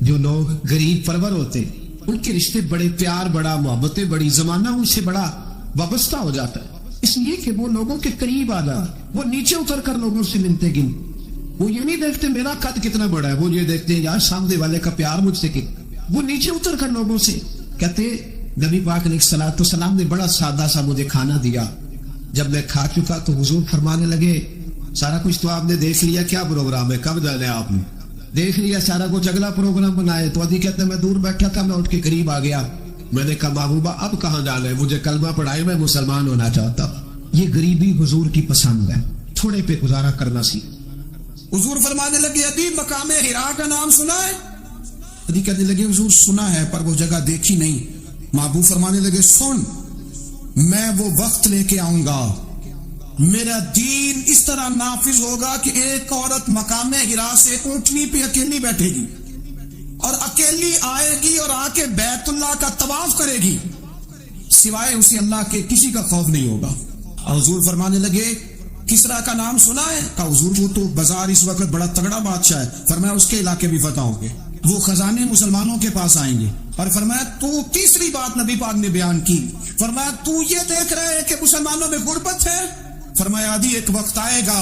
جو لوگ غریب پرور ہوتے ان کے رشتے بڑے پیار بڑا محبتیں بڑی زمانہ ان سے بڑا وابستہ ہو جاتا ہے، اس لیے کہ وہ لوگوں کے قریب آ جاتا، وہ نیچے اتر کر لوگوں سے ملتے گن، وہ یہ نہیں دیکھتے میرا قد کتنا بڑا ہے، وہ یہ دیکھتے ہیں یار سامنے والے کا پیار مجھ سے کتنا، وہ نیچے اتر کر لوگوں سے کہتے نبی پاک علیہ الصلوۃ والسلام نے بڑا سادہ سا مجھے کھانا دیا، جب میں کھا چکا تو حضور فرمانے لگے سارا کچھ تو آپ نے دیکھ لیا، کیا پروگرام ہے، کب جانا ہے آپ نے، دیکھ لیا سارا کچھ، اگلا پروگرام بنائے۔ تو ادھی کہتے ہیں میں دور بیٹھا تھا، میں اٹھ کے قریب آ گیا، میں نے کہا محبوبہ اب کہاں جانا ہے، مجھے کلمہ پڑھائے، میں مسلمان ہونا چاہتا ہوں۔ یہ غریبی حضور کی پسند ہے، تھوڑے پہ گزارا کرنا سیکھ۔ حضور فرمانے لگے ادی مقام حرا کا نام سنا ہے؟ ادی کہنے لگے حضور سنا ہے پر وہ جگہ دیکھی نہیں۔ محبوب فرمانے لگے سن، میں وہ وقت لے کے آؤں گا، میرا دین اس طرح نافذ ہوگا کہ ایک عورت مقام حرا سے اونٹنی پہ اکیلی بیٹھے گی اور اکیلی آئے گی اور آ کے بیت اللہ کا طواف کرے گی، سوائے اسی اللہ کے کسی کا خوف نہیں ہوگا۔ حضور فرمانے لگے کسرا کا نام سنا ہے؟ کہا حضور وہ تو بازار اس وقت بڑا تگڑا بادشاہ ہے۔ فرمایا اس کے علاقے بھی فتح ہوں گے، وہ خزانے مسلمانوں کے پاس آئیں گے۔ اور فرمایا تو تیسری بات نبی پاک نے بیان کی، فرمایا تو یہ دیکھ رہے کہ مسلمانوں میں غربت ہے؟ فرمایا آدھی ایک وقت آئے گا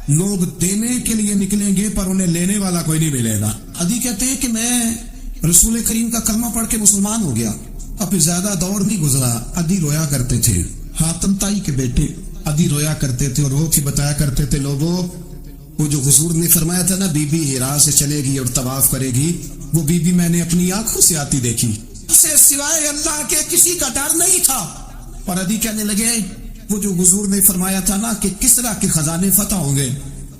لوگ دینے کے لیے نکلیں گے پر انہیں لینے والا کوئی نہیں ملے گا۔ ادی کہتے ہیں کہ میں رسول کریم کا کلمہ پڑھ کے مسلمان ہو گیا، اب زیادہ دور نہیں گزرا، ادی رویا کرتے تھے، حاتم تائی کے بیٹے ادی رویا کرتے تھے اور رو کے بتایا کرتے تھے لوگوں وہ جو حضور نے فرمایا تھا نا بی بی ہرا سے چلے گی اور طواف کرے گی، وہ بی بی میں نے اپنی آنکھوں سے آتی دیکھی، اسے سوائے اللہ کے کسی کا ڈر نہیں تھا۔ اور ادی کہنے لگے وہ جو حضور نے فرمایا تھا نا کہ کسرا کے خزانے فتح ہوں گے،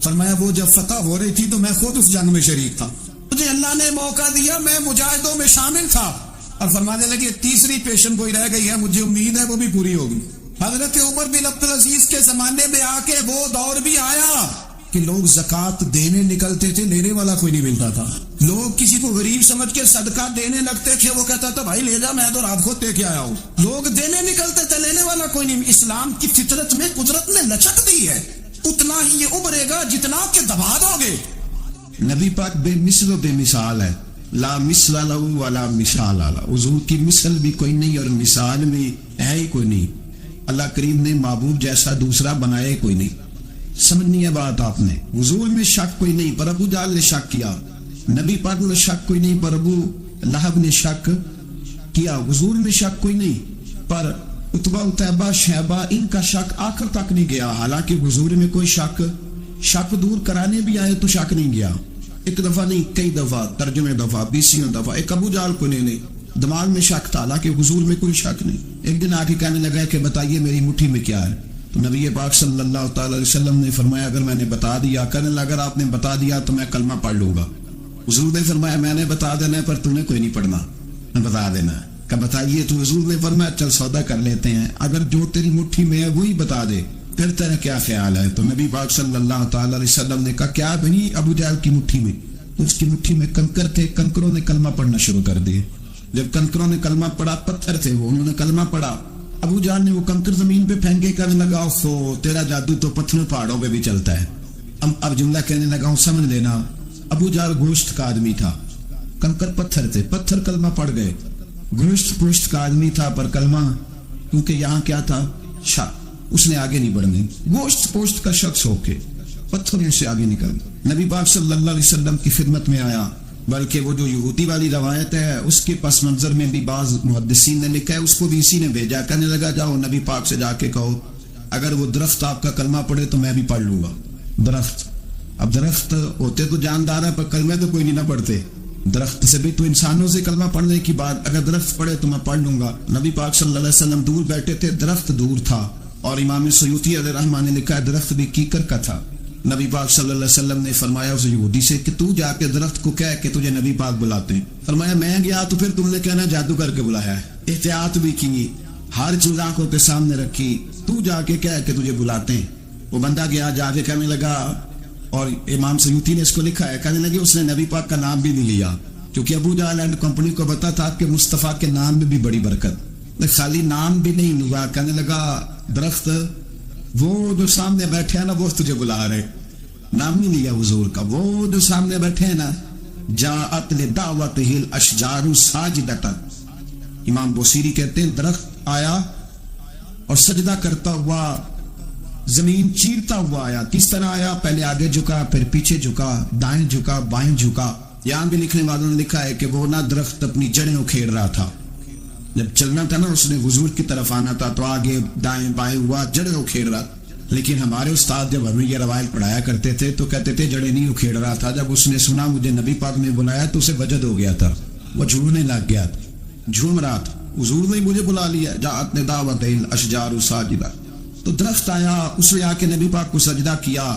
فرمایا وہ جب فتح ہو رہی تھی تو میں خود اس جنگ میں شریک تھا، مجھے اللہ نے موقع دیا، میں مجاہدوں میں شامل تھا۔ اور فرمانے لگے تیسری پیشن گوئی رہ گئی ہے، مجھے امید ہے وہ بھی پوری ہوگی۔ حضرت عمر بن عبدالعزیز کے زمانے میں آ کے وہ دور بھی آیا کہ لوگ زکوٰۃ دینے نکلتے تھے، لینے والا کوئی نہیں ملتا تھا، لوگ کسی کو غریب سمجھ کے صدقہ دینے لگتے تھے، وہ کہتا تھا بھائی لے جا، میں تو رات خود دے کے آیا ہوں، لوگ دینے نکلتے تھے، لینے والا کوئی نہیں۔ اسلام کی فطرت میں قدرت نے لچک دی ہے، اتنا ہی یہ ابھرے گا جتنا کہ دبا دو گے۔ نبی پاک بے مثل و بے مثال ہے، لا مثل لہ ولا مثال لہ، حضور کی مثل بھی کوئی نہیں اور مثال بھی ہے ہی کوئی نہیں۔ اللہ کریم نے محبوب جیسا دوسرا بنایا ہی کوئی نہیں۔ سمجھنی ہے بات آپ نے، حضور میں شک کوئی نہیں پر ابو جہل نے شک کیا، نبی پاک میں شک کوئی نہیں پر ابو لہب نے شک کیا، حضور میں شک کوئی نہیں پر عتبہ عتیبہ شیبہ ان کا شک آخر تک نہیں گیا، حالانکہ حضور میں کوئی شک دور کرانے بھی آئے تو شک نہیں گیا، ایک دفعہ نہیں کئی دفعہ، ترجمے دفعہ، 20 دفعہ۔ ایک ابو جہل کو نہیں دماغ میں شک تھا، حالانکہ حضور میں کوئی شک نہیں۔ ایک دن آ کے کہنے لگا کہ بتائیے میری مٹھی میں کیا ہے، تو نبی پاک صلی اللہ تعالی علیہ وسلم نے فرمایا اگر میں نے بتا دیا، کہنے لگا اگر آپ نے بتا دیا تو میں کلمہ پڑھ لوں گا۔ حضور نے فرمایا میں نے بتا دینا ہے پر تم نے کوئی نہیں پڑھنا، میں بتا دینا ہے۔ کہ بتائیے، تو حضور نے فرمایا چل سودا کر لیتے ہیں، اگر جو تیری مٹھی میں ہے وہی بتا دے پھر تیرا کیا خیال ہے؟ تو نبی پاک صلی اللہ تعالی علیہ وسلم نے کہا کیا بنی ابو جہل کی مٹھی میں؟ اس کی مٹھی میں کنکر تھے، کنکروں نے کلمہ پڑھنا شروع کر دیے۔ جب کنکروں نے کلمہ پڑھا، پتھر تھے وہ، انہوں نے کلمہ پڑھا، ابو جہل نے وہ کنکر زمین پہ پھینکے، کہنے لگا اوفو تیرا جادو تو پتھروں پہاڑوں پہ بھی چلتا ہے۔ اب جملہ کہنے لگا ہوں سمجھ لینا، ابو جہل گوشت کا آدمی تھا، کنکر پتھر تھے، پتھر کلمہ پڑھ گئے، گوشت پوشت کا آدمی تھا پر کلمہ کیونکہ یہاں کیا تھا شک، اس نے آگے نہیں بڑھنے، گوشت پوشت کا شخص ہو کے پتھروں سے آگے نکل نبی پاک صلی اللہ علیہ وسلم کی خدمت میں آیا۔ بلکہ وہ جو یہودی والی روایت ہے اس کے پس منظر میں بھی بعض محدثین نے لکھا ہے، اس کو بھی اسی نے بھیجا، کہنے لگا جاؤ نبی پاک سے جا کے کہو اگر وہ درخت آپ کا کلمہ پڑھے تو میں بھی پڑھ لوں گا۔ درخت، اب درخت ہوتے تو جاندار ہے پر کلمے تو کوئی نہیں نہ پڑھتے، درخت سے بھی تو انسانوں سے کلمہ پڑھنے کی بات، اگر درخت پڑھے تو میں پڑھ لوں گا۔ نبی پاک صلی اللہ علیہ وسلم دور بیٹھے تھے، درخت دور تھا، اور امام سیوطی علیہ رحمہ نے لکھا ہے درخت بھی کیکر کا تھا۔ نبی پاک صلی اللہ علیہ وسلم نے فرمایا اس یہودی سے کہ تو جا کے درخت کو کہہ کہ تجھے نبی پاک بلاتے ہیں۔ فرمایا میں گیا تو پھر تم نے کہنا جادو کر کے بلایا ہے۔ احتیاط بھی کی، ہر چیز آنکھوں کے سامنے رکھی، تو جا کے کہہ کہ تجھے بلاتے ہیں۔ وہ بندہ گیا، جا کے کہنے لگا، اور امام سیوطی نے اس کو لکھا ہے، کہنے لگے اس نے نبی پاک کا نام بھی نہیں لیا، کیونکہ ابو جہل اینڈ کمپنی کو پتا تھا کہ مصطفیٰ کے نام میں بھی بڑی برکت، خالی نام بھی نہیں لیا۔ کہنے لگا درخت وہ جو سامنے بیٹھے ہیں نا وہ تجھے بلا رہے، نام نہیں لیا حضور کا، وہ جو سامنے بیٹھے ہیں نا جاءت لدعوته الاشجار ساجدۃ. امام بوصیری کہتے ہیں درخت آیا اور سجدہ کرتا ہوا زمین چیرتا ہوا آیا. کس طرح آیا؟ پہلے آگے جھکا، پھر پیچھے جھکا، دائیں جھکا، بائیں جھکا. یہاں بھی لکھنے والوں نے لکھا ہے کہ وہ نہ درخت اپنی جڑیں اکھیڑ رہا تھا. جب چلنا تھا نا، اس نے حضور کی طرف آنا تھا تو آگے دائیں بائیں ہوا، جڑیں اکھیڑ رہا. لیکن ہمارے استاد جب ہمیں یہ روایت پڑھایا کرتے تھے تو کہتے تھے جڑیں نہیں اکھیڑ رہا تھا. جب اس نے سنا مجھے نبی پاک نے بلایا تو اسے وجد ہو گیا تھا، وہ جھومنے لگ گیا تھا، جھوم رہا تھا. حضور نے مجھے بلا لیا، جاءت لدعوته الاشجار ساجدۃ. تو درخت آیا، اس نے آ کے نبی پاک کو سجدہ کیا.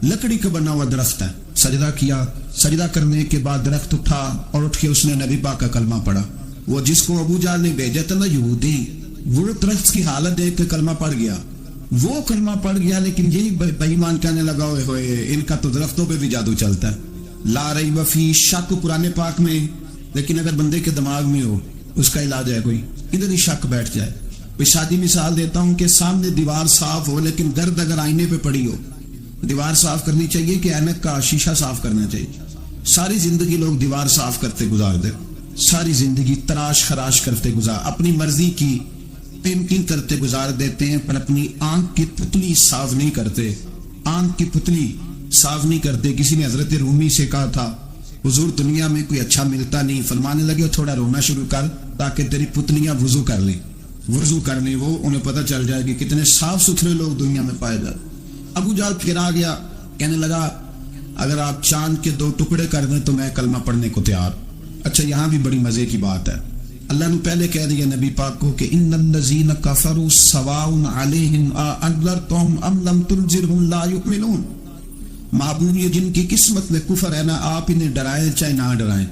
لکڑی کا بنا ہوا درخت ہے، سجدہ کیا. سجدہ کرنے کے بعد درخت اٹھا اور اٹھ کے اس نے نبی پاک کا کلمہ پڑھا. وہ جس کو ابو جہل نے بھیجا تھا نا یہودی، وہ درخت کی حالت دیکھ کے کلمہ پڑھ گیا. وہ کلمہ پڑھ گیا، لیکن یہی بے ایمان کہنے لگا ہوئے ان کا تو درختوں پہ بھی جادو چلتا ہے. لا ریب فی، شک قرآن پاک میں. لیکن اگر بندے کے دماغ میں ہو، اس کا علاج ہے کوئی، ادھر ہی شک بیٹھ جائے. کوئی شادی مثال دیتا ہوں کہ سامنے دیوار صاف ہو لیکن گرد اگر آئینے پہ پڑی ہو. دیوار صاف کرنی چاہیے کہ اینک کا شیشہ صاف کرنا چاہیے. ساری زندگی لوگ دیوار صاف کرتے گزار دے، ساری زندگی تراش خراش کرتے گزار، اپنی مرضی کی پینٹنگ کرتے گزار دیتے ہیں، پر اپنی آنکھ کی پتلی صاف نہیں کرتے. آنکھ کی پتلی صاف نہیں کرتے. کسی نے حضرت رومی سے کہا تھا حضور دنیا میں کوئی اچھا ملتا نہیں. فرمانے لگے تھوڑا رونا شروع کر تاکہ تیری پتلیاں وضو کر لیں. وضو کرنے وہ انہیں پتہ چل جائے کہ کتنے صاف ستھرے لوگ دنیا میں پائے جاتے. ابو جہل پھر آ گیا، کہنے لگا اگر آپ چاند کے 2 ٹکڑے کر دیں تو میں کلمہ پڑھنے کو تیار. اچھا یہاں بھی بڑی مزے کی بات ہے. اللہ نے پہلے کہہ دیا نبی پاک کو کہ ان الذین کفروا سواء علیہم انذرتہم ام لم تنذرہم لا یؤمنون. معبود یہ جن کی قسمت میں کفر ہے نا، آپ انہیں ڈرائیں چاہے نہ ڈرائیں،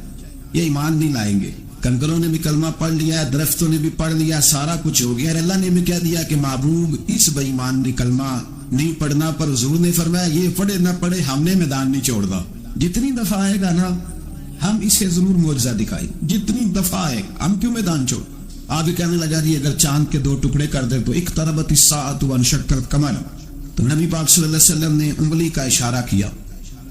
یہ ایمان نہیں لائیں گے. کنکروں نے بھی کلمہ پڑھ لیا، درختوں نے بھی پڑھ لیا، سارا کچھ ہو گیا. اللہ نے بھی کہہ دیا کہ محبوب اس بے ایمان نے کلمہ نہیں پڑھنا. پر حضور نے فرمایا یہ پڑھے نہ پڑھے ہم نے میدان نہیں چھوڑنا. جتنی دفعہ آئے گا نا ہم اسے ضرور معجزہ دکھائیں. جتنی دفعہ آئے ہم کیوں میدان چھوڑ. آپ کہنے لگا جی اگر چاند کے 2 ٹکڑے کر دے تو اقتربت الساعۃ وانشق القمر. تو نبی پاک صلی اللہ علیہ وسلم نے انگلی کا اشارہ کیا.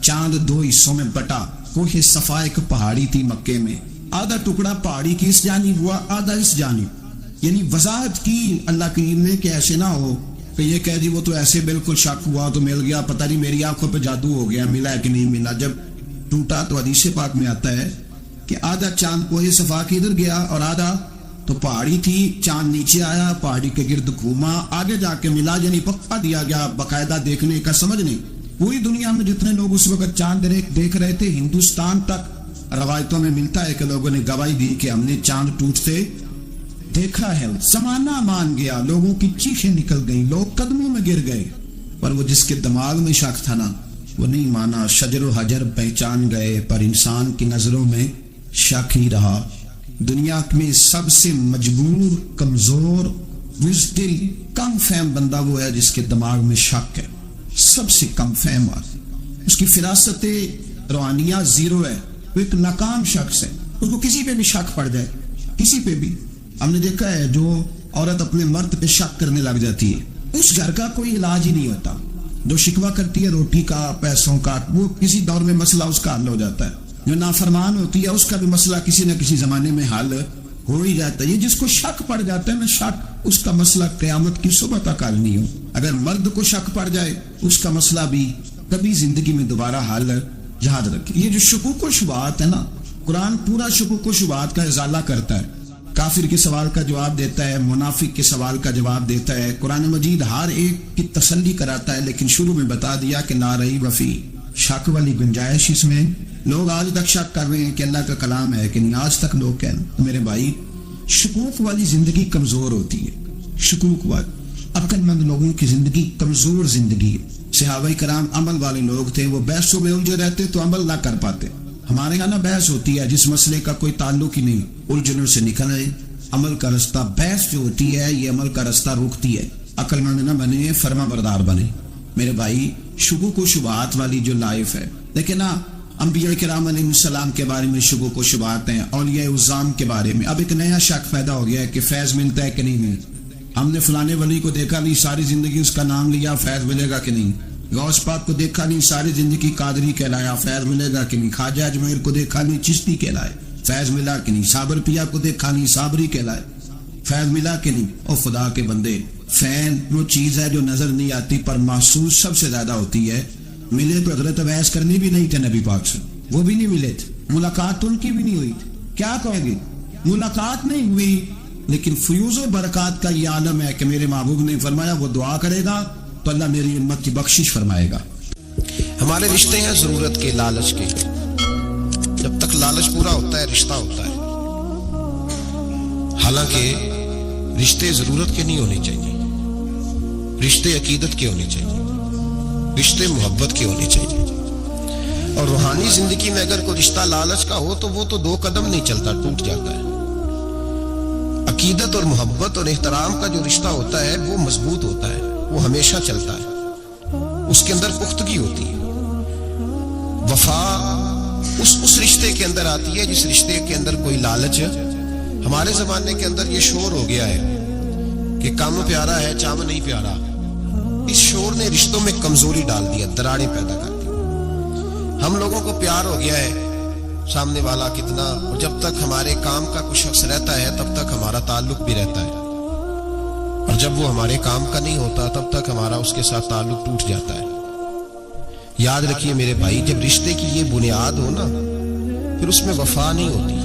چاند 2 حصوں میں بٹا. کوہ صفا ایک پہاڑی تھی مکے میں، آدھا ٹکڑا پہاڑی کی اس جانب ہوا، آدھا اس جانب. یعنی وضاحت کی اللہ کریم نے کہ ایسے نہ ہو کہ یہ کہہ دی وہ تو ایسے بالکل شک ہوا تو مل گیا، پتہ نہیں میری آنکھوں پہ جادو ہو گیا، ملا ہے کہ نہیں ملا. جب ٹوٹا تو حدیث پاک میں آتا ہے کہ آدھا چاند کوہ صفا کی ادھر گیا اور آدھا تو پہاڑی تھی. چاند نیچے آیا، پہاڑی کے گرد گھوما، آگے جا کے ملا. یعنی پکا دیا گیا باقاعدہ دیکھنے کا. سمجھ نہیں پوری دنیا میں جتنے لوگ اس وقت چاند دیکھ رہے تھے، ہندوستان تک روایتوں میں ملتا ہے کہ لوگوں نے گواہی دی کہ ہم نے چاند ٹوٹتے دیکھا ہے. زمانہ مان گیا، لوگوں کی چیخیں نکل گئیں، لوگ قدموں میں گر گئے. پر وہ جس کے دماغ میں شک تھا نا وہ نہیں مانا. شجر و حجر پہچان گئے پر انسان کی نظروں میں شک ہی رہا. دنیا میں سب سے مجبور، کمزور، بزدل، کم فہم بندہ وہ ہے جس کے دماغ میں شک ہے. سب سے کم فہم اس کی فراست روحانیہ زیرو ہے. وہ ایک ناکام شخص ہے. اس کو کسی پہ بھی شک پڑ جائے، کسی پہ بھی. ہم نے دیکھا ہے جو عورت اپنے مرد پہ شک کرنے لگ جاتی ہے اس گھر کا کوئی علاج ہی نہیں ہوتا. جو شکوہ کرتی ہے روٹی کا، پیسوں کا، وہ کسی دور میں مسئلہ اس کا حل ہو جاتا ہے. جو نافرمان ہوتی ہے اس کا بھی مسئلہ کسی نہ کسی زمانے میں حل ہو ہی جاتا ہے. یہ جس کو شک پڑ جاتا ہے نا، شک، اس کا مسئلہ قیامت کی صبح تک حل نہیں ہو. اگر مرد کو شک پڑ جائے اس کا مسئلہ بھی کبھی زندگی میں دوبارہ حل. یاد رکھیں یہ جو شکوک و شبہات ہے نا، قرآن پورا شکوک و شبہات کا ازالہ کرتا ہے. کافر کے سوال کا جواب دیتا ہے، منافق کے سوال کا جواب دیتا ہے. قرآن مجید ہر ایک کی تسلی کراتا ہے، لیکن شروع میں بتا دیا کہ لا ریب فی، شک والی گنجائش اس میں. لوگ آج تک شک کر رہے ہیں کہ اللہ کا کلام ہے کہ نہیں، آج تک لوگ کہہ رہے ہیں. تو میرے بھائی شکوک والی زندگی کمزور ہوتی ہے. شکوک والی عقل مند لوگوں کی زندگی کمزور زندگی ہے. صحابہ کرام عمل والے لوگ تھے، وہ بحثوں میں الجھے رہتے تو عمل نہ کر پاتے. ہمارے یہاں نا بحث ہوتی ہے جس مسئلے کا کوئی تعلق ہی نہیں، الجھنوں سے نکل رہے. عمل کا رستہ، بحث جو ہوتی ہے یہ عمل کا رستہ روکتی ہے. عقل مند نہ بنے، فرما بردار بنے. میرے بھائی شکوک و شبہات والی جو لائف ہے، لیکن نا انبیاء کرام علیہ السلام کے بارے میں شکوک و شبہات ہیں، اولیاء عظام کے بارے میں. اب ایک نیا شک پیدا ہو گیا ہے کہ فیض ملتا ہے کہ نہیں ملتا. ہم نے فلانے ولی کو دیکھا نہیں، ساری زندگی اس کا نام لیا، فیض ملے گا کہ نہیں. غوث پاک کو دیکھا نہیں، ساری زندگی قادری کہلایا، فیض ملے گا کہ نہیں؟ خواجہ اجمیر کو دیکھا نہیں، چشتی کہلائے، فیض ملا کہ نہیں؟ صابر پیا کو دیکھا نہیں، صابری کہلائے، فیض ملا کہ نہیں؟ او خدا کے بندے، فین وہ چیز ہے جو نظر نہیں آتی پر محسوس سب سے زیادہ ہوتی ہے۔ ملے تو حضرت اویس کرنی بھی نہیں تھے نبی پاک سے، وہ بھی نہیں ملے تھے، ملاقات ان کی بھی نہیں ہوئی تھی، کیا کہو گے؟ ملاقات نہیں ہوئی، لیکن فیوز و برکات کا یہ عالم ہے کہ میرے محبوب نے فرمایا وہ دعا کرے گا تو اللہ میری امت کی بخشش فرمائے گا۔ ہمارے رشتے ہیں ضرورت کے، لالچ کے، جب تک لالچ پورا ہوتا ہے رشتہ ہوتا ہے، حالانکہ رشتے ضرورت کے نہیں ہونے چاہیے، رشتے عقیدت کے ہونے چاہیے، رشتے محبت کے ہونے چاہیے۔ اور روحانی زندگی میں اگر کوئی رشتہ لالچ کا ہو تو وہ تو 2 قدم نہیں چلتا، ٹوٹ جاتا ہے۔ عقیدت اور محبت اور احترام کا جو رشتہ ہوتا ہے وہ مضبوط ہوتا ہے، وہ ہمیشہ چلتا ہے، اس کے اندر پختگی ہوتی ہے۔ وفا اس رشتے کے اندر آتی ہے جس رشتے کے اندر کوئی لالچ ہے۔ ہمارے زمانے کے اندر یہ شور ہو گیا ہے کہ کام پیارا ہے چام نہیں پیارا، اس شور نے رشتوں میں کمزوری ڈال دیا، دراڑیں پیدا کر دی۔ ہم لوگوں کو پیار ہو گیا ہے سامنے والا کتنا، اور جب تک ہمارے کام کا کوئی شخص رہتا ہے تب تک ہمارا تعلق بھی رہتا ہے، اور جب وہ ہمارے کام کا نہیں ہوتا تب تک ہمارا اس کے ساتھ تعلق ٹوٹ جاتا ہے۔ یاد رکھیے میرے بھائی، جب رشتے کی یہ بنیاد ہو نا پھر اس میں وفا نہیں ہوتی،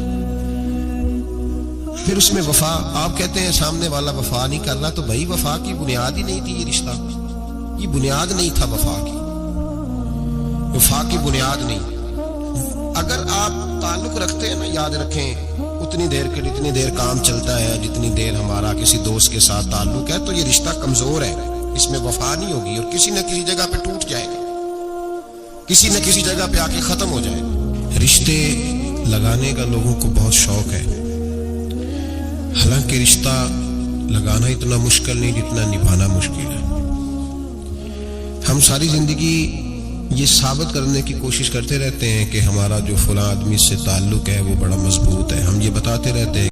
پھر اس میں وفا، آپ کہتے ہیں سامنے والا وفا نہیں کر رہا، تو بھائی وفا کی بنیاد ہی نہیں تھی یہ رشتہ، یہ بنیاد نہیں تھا وفا کی، وفا کی بنیاد نہیں۔ اگر آپ تعلق رکھتے ہیں نا، یاد رکھیں اتنی دیر کے جتنی دیر کام چلتا ہے، جتنی دیر ہمارا کسی دوست کے ساتھ تعلق ہے، تو یہ رشتہ کمزور ہے، اس میں وفا نہیں ہوگی اور کسی نہ کسی جگہ پہ ٹوٹ جائے گا، کسی نہ کسی جگہ پہ آ کے ختم ہو جائے گا۔ رشتے لگانے کا لوگوں کو بہت شوق ہے، حالانکہ رشتہ لگانا اتنا مشکل نہیں جتنا نبھانا مشکل ہے۔ ہم ساری زندگی یہ ثابت کرنے کی کوشش کرتے رہتے ہیں کہ ہمارا جو فلاں آدمی سے تعلق ہے وہ بڑا مضبوط ہے، ہم یہ بتاتے رہتے ہیں